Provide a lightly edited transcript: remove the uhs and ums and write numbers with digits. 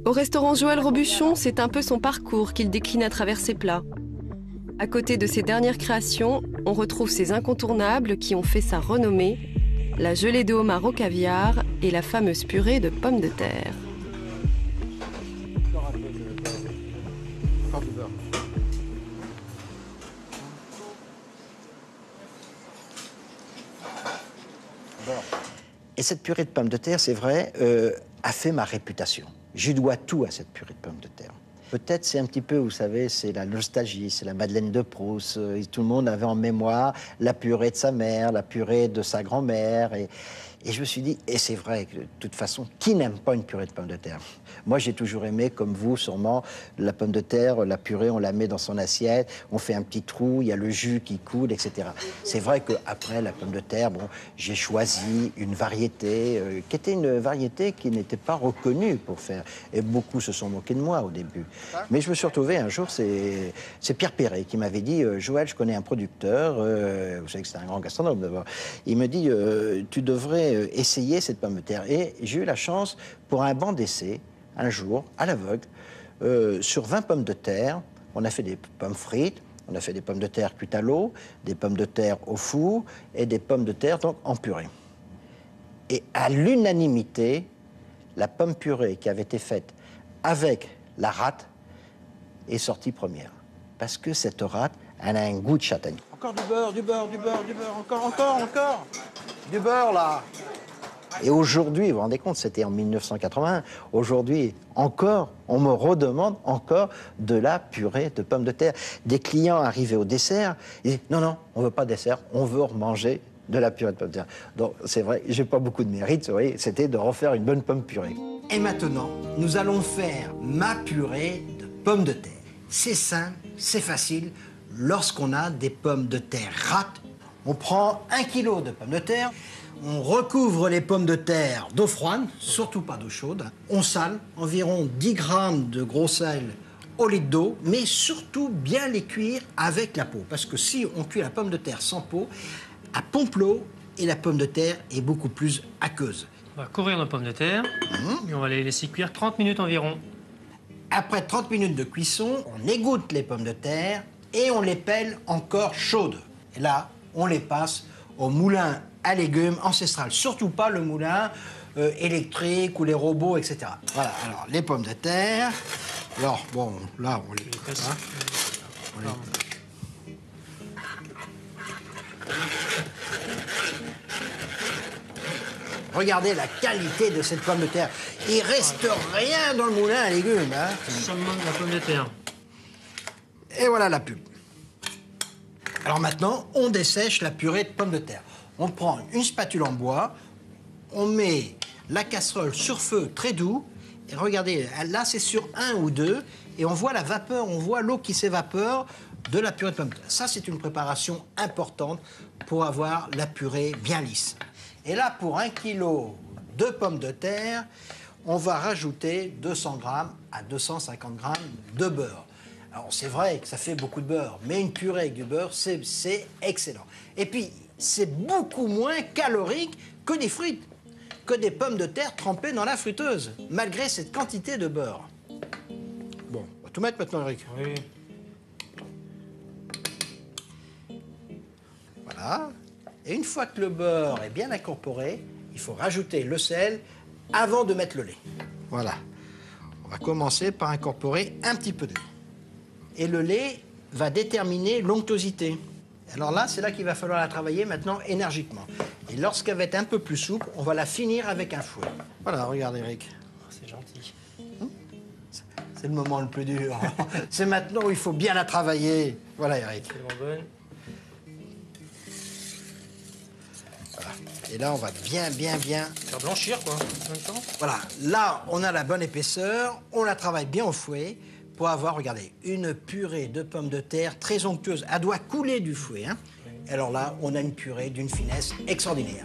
Au restaurant Joël Robuchon, c'est un peu son parcours qu'il décline à travers ses plats. À côté de ses dernières créations, on retrouve ses incontournables qui ont fait sa renommée, la gelée de homard au caviar et la fameuse purée de pommes de terre. Et cette purée de pommes de terre, c'est vrai, a fait ma réputation. Je dois tout à cette purée de pommes de terre. Peut-être c'est un petit peu, vous savez, c'est la nostalgie, c'est la Madeleine de Proust. Tout le monde avait en mémoire la purée de sa mère, la purée de sa grand-mère. Et je me suis dit, et c'est vrai que de toute façon, qui n'aime pas une purée de pommes de terre? Moi, j'ai toujours aimé, comme vous, sûrement, la pomme de terre, la purée, on la met dans son assiette, on fait un petit trou, il y a le jus qui coule, etc. C'est vrai qu'après la pomme de terre, bon, j'ai choisi une variété qui était une variété qui n'était pas reconnue pour faire. Et beaucoup se sont moqués de moi au début. Mais je me suis retrouvé un jour, c'est Pierre Perret qui m'avait dit, Joël, je connais un producteur, vous savez que c'est un grand gastronome d'abord, il me dit, tu devrais essayer cette pomme de terre. Et j'ai eu la chance, pour un banc d'essai, un jour, à l'aveugle, sur 20 pommes de terre, on a fait des pommes frites, on a fait des pommes de terre cuites à l'eau, des pommes de terre au four et des pommes de terre donc en purée. Et à l'unanimité, la pomme purée qui avait été faite avec la rate est sortie première. Parce que cette rate, elle a un goût de châtaigne. Encore du beurre, du beurre, du beurre, du beurre, encore. Du beurre, là. Et aujourd'hui, vous vous rendez compte, c'était en 1981. Aujourd'hui, encore, on me redemande encore de la purée de pommes de terre. Des clients arrivaient au dessert, ils disent non, non, on veut pas de dessert, on veut remanger de la purée de pommes de terre. Donc, c'est vrai, j'ai pas beaucoup de mérite, vous voyez, c'était de refaire une bonne pomme purée. Et maintenant, nous allons faire ma purée de pommes de terre. C'est simple, c'est facile. Lorsqu'on a des pommes de terre rates, on prend 1 kilo de pommes de terre, on recouvre les pommes de terre d'eau froide, surtout pas d'eau chaude. On sale environ 10 grammes de gros sel au litre d'eau, mais surtout bien les cuire avec la peau. Parce que si on cuit la pomme de terre sans peau, elle pompe l'eau et la pomme de terre est beaucoup plus aqueuse. On va couvrir nos pommes de terre et on va les laisser cuire 30 minutes environ. Après 30 minutes de cuisson, on égoutte les pommes de terre et on les pèle encore chaudes. Et là, on les passe au moulin à légumes ancestral. Surtout pas le moulin électrique ou les robots, etc. Voilà, alors les pommes de terre. Alors, bon, là, on les passe. Regardez la qualité de cette pomme de terre. Il reste rien dans le moulin à légumes. Hein. Seulement de la pomme de terre. Et voilà la pub. Alors maintenant, on dessèche la purée de pommes de terre. On prend une spatule en bois, on met la casserole sur feu très doux, et regardez, là c'est sur 1 ou 2, et on voit la vapeur, on voit l'eau qui s'évapore de la purée de pommes de terre. Ça, c'est une préparation importante pour avoir la purée bien lisse. Et là, pour 1 kilo de pommes de terre, on va rajouter 200 grammes à 250 grammes de beurre. Alors, c'est vrai que ça fait beaucoup de beurre, mais une purée avec du beurre, c'est excellent. Et puis, c'est beaucoup moins calorique que des frites, que des pommes de terre trempées dans la friteuse, malgré cette quantité de beurre. Bon, on va tout mettre maintenant, Eric. Oui. Voilà. Et une fois que le beurre est bien incorporé, il faut rajouter le sel avant de mettre le lait. Voilà. On va commencer par incorporer un petit peu de lait. Et le lait va déterminer l'onctuosité. Alors là, c'est là qu'il va falloir la travailler maintenant énergiquement. Et lorsqu'elle va être un peu plus souple, on va la finir avec un fouet. Voilà, regarde, Eric. C'est gentil. C'est le moment le plus dur. C'est maintenant où il faut bien la travailler. Voilà, Eric. C'est bonne. Voilà. Et là, on va bien... Faire blanchir, quoi, en même temps. Voilà, là, on a la bonne épaisseur, on la travaille bien au fouet pour avoir, regardez, une purée de pommes de terre très onctueuse. Elle doit couler du fouet, hein. Alors là, on a une purée d'une finesse extraordinaire.